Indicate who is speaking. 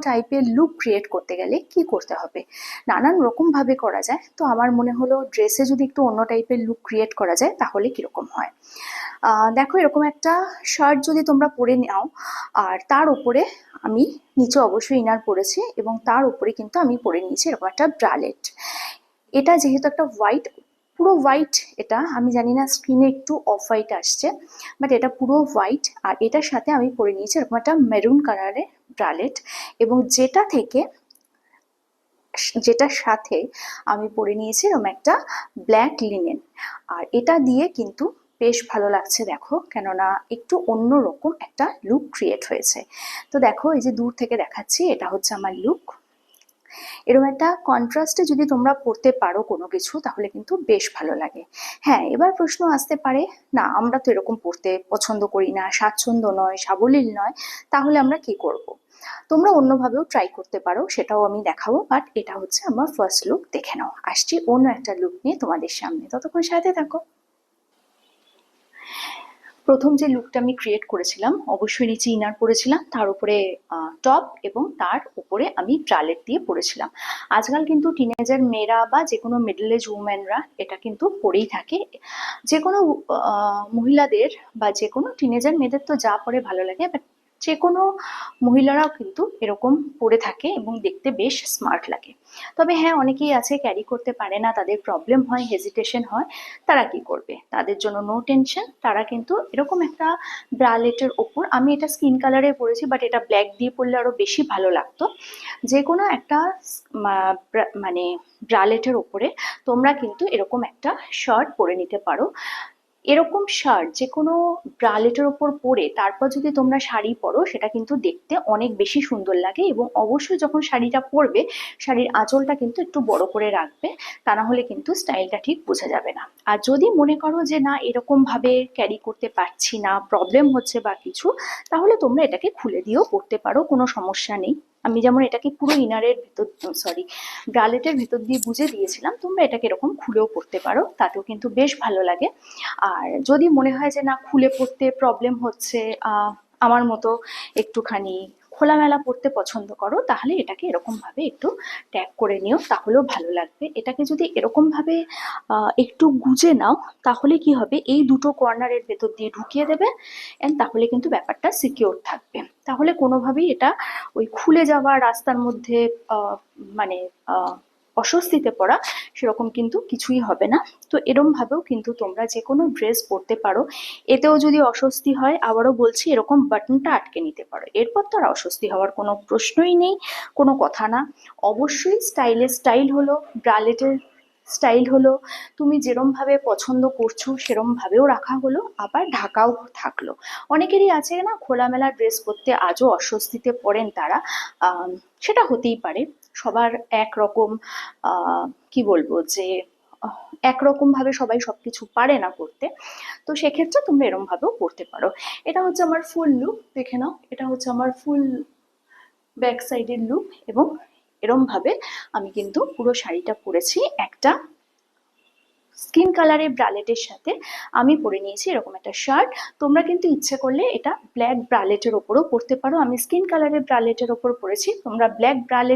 Speaker 1: টাইপের look create করতে গেলে কি করতে হবে, নানান রকমভাবে করা যায়। তো আমার মনে হলো ড্রেসে যদি একটু অন্য টাইপের লুক ক্রিয়েট করা যায় তাহলে কীরকম হয়। দেখো, এরকম একটা শার্ট যদি তোমরা পরে নাও, আর তার উপরে আমি নিচে অবশ্যই ইনার পরেছি, এবং তার উপরে কিন্তু আমি পরে নিয়েছি এরকম একটা ব্রালেট। এটা যেহেতু একটা হোয়াইট, পুরো হোয়াইট, এটা আমি জানি না স্ক্রিনে একটু অফ হোয়াইট আসছে, বাট এটা পুরো হোয়াইট। আর এটার সাথে আমি পরে নিয়েছি এরকম একটা মেরুন কালারের ব্রালেট, এবং যেটার সাথে আমি পরে নিয়েছি এরকম একটা ব্ল্যাক লিনেন। আর এটা দিয়ে কিন্তু বেশ ভালো লাগছে, দেখো, কেননা একটু অন্যরকম একটা লুক ক্রিয়েট হয়েছে। তো দেখো, এই যে দূর থেকে দেখাচ্ছি, এটা হচ্ছে আমার লুক। এরকম একটা কন্ট্রাস্টে যদি তোমরা পড়তে পারো কোনো কিছু, তাহলে কিন্তু বেশ ভালো লাগে। হ্যাঁ, এবার প্রশ্ন আসতে পারে, না আমরা তো এরকম পড়তে পছন্দ করি না, স্বাচ্ছন্দ্য নয়, সাবলীল নয়, তাহলে আমরা কি করব? তোমরা অন্যভাবেও ট্রাই করতে পারো, সেটাও আমি দেখাবো। বাট এটা হচ্ছে আমার ফার্স্ট লুক, দেখে নাও। আসছি অন্য একটা লুক নিয়ে তোমাদের সামনে, ততক্ষণ সাথে থাকো। প্রথম যে লুকটা আমি ক্রিয়েট করেছিলাম, অবশ্যই নিচে ইনার পরেছিলাম, তার উপরে টপ, এবং তার উপরে আমি ব্রালেট দিয়ে পরেছিলাম। আজকাল কিন্তু টিনেজার মেয়েরা বা যে কোনো মিডল এজ উমেনরা এটা কিন্তু পরেই থাকে। যে কোনো মহিলাদের বা যে কোনো টিনেজার মেয়েদের তো যা পরে ভালো লাগে, বাট যে কোনো মহিলারাও কিন্তু এরকম পরে থাকে এবং দেখতে বেশ স্মার্ট লাগে। তবে হ্যাঁ, অনেকেই আছে ক্যারি করতে পারে না, তাদের প্রবলেম হয়, হেজিটেশন হয়। তারা কি করবে? তাদের জন্য নো টেনশন, তারা কিন্তু এরকম একটা ব্রালেটের ওপর, আমি এটা স্কিন কালারে পরেছি, বাট এটা ব্ল্যাক দিয়ে পরলে আরো বেশি ভালো লাগতো। যে কোনো একটা মানে ব্রালেটের ওপরে তোমরা কিন্তু এরকম একটা শার্ট পরে নিতে পারো। এরকম শার্ট যে কোনো ব্রালেটের ওপর পরে তারপর যদি তোমরা শাড়ি পরো, সেটা কিন্তু দেখতে অনেক বেশি সুন্দর লাগে। এবং অবশ্যই যখন শাড়িটা পরবে, শাড়ির আঁচলটা কিন্তু একটু বড় করে রাখবে, তা না হলে কিন্তু স্টাইলটা ঠিক বোঝা যাবে না। আর যদি মনে করো যে না, এরকম ভাবে ক্যারি করতে পারছি না, প্রবলেম হচ্ছে বা কিছু, তাহলে তোমরা এটাকে খুলে দিয়েও পরতে পারো, কোনো সমস্যা নেই। আমি যেমন এটাকে পুরো ইনারের ভেতর, সরি, ব্রালেটের ভেতর দিয়ে গুজে দিয়েছিলাম, তোমরা এটাকে এরকম খুলেও পরতে পারো, তাতেও কিন্তু বেশ ভালো লাগে। আর যদি মনে হয় যে না, খুলে পড়তে প্রবলেম হচ্ছে, আমার মতো একটুখানি খোলামেলা পড়তে পছন্দ করো, তাহলে এটাকে এরকম ভাবে একটু ট্যাগ করে নিও, তাহলেও ভালো লাগবে। এটাকে যদি এরকম ভাবে একটু গুজে নাও, তাহলে কি হবে, এই দুটো কর্নারের ভেতর দিয়ে ঢুকিয়ে দেবে, এন্ড তাহলে কিন্তু ব্যাপারটা সিকিওর থাকবে। তাহলে কোনোভাবেই এটা ওই খুলে যাওয়া রাস্তার মধ্যে মানে অস্বস্তিতে পড়া, সেরকম কিন্তু কিছুই হবে না। তো এরম ভাবেও কিন্তু তোমরা যে কোনো ড্রেস পরতে পারো। এতেও যদি অস্বস্তি হয়, আবারও বলছি, এরকম বাটনটা আটকে নিতে পারো, এরপর তো আর অস্বস্তি হওয়ার কোনো প্রশ্নই নেই, কোনো কথা না। অবশ্যই স্টাইলের স্টাইল হলো, ব্রালেটের স্টাইল হলো, তুমি যেরম ভাবে পছন্দ করছো সেরম ভাবেও রাখা হলো, আবার ঢাকাও থাকলো। অনেকেরই আছে না, খোলামেলা ড্রেস পরতে আজও অস্বস্তিতে পড়েন তারা, সেটা হতেই পারে। সবার একরকম কি বলবো যে একরকম ভাবে সবাই সবকিছু পারে না করতে। তো সেক্ষেত্রে তোমরা এরম ভাবেও করতে পারো। এটা হচ্ছে আমার ফুল লুক, দেখে নাও। এটা হচ্ছে আমার ফুল ব্যাক সাইডের লুক, এবং এরম ভাবে আমি কিন্তু পুরো শাড়িটা পরেছি একটা স্কিন কালারের ব্রালেটের সাথে। আমি পরে নিয়েছি এরকম একটা শার্ট। তোমরা কিন্তু ইচ্ছে করলে এটা ব্ল্যাক ব্রালেটের ওপরও পরতে পারো। আমি স্কিন কালারের ব্রালেটের ওপর পরেছি, তোমরা ব্ল্যাক ব্রালেট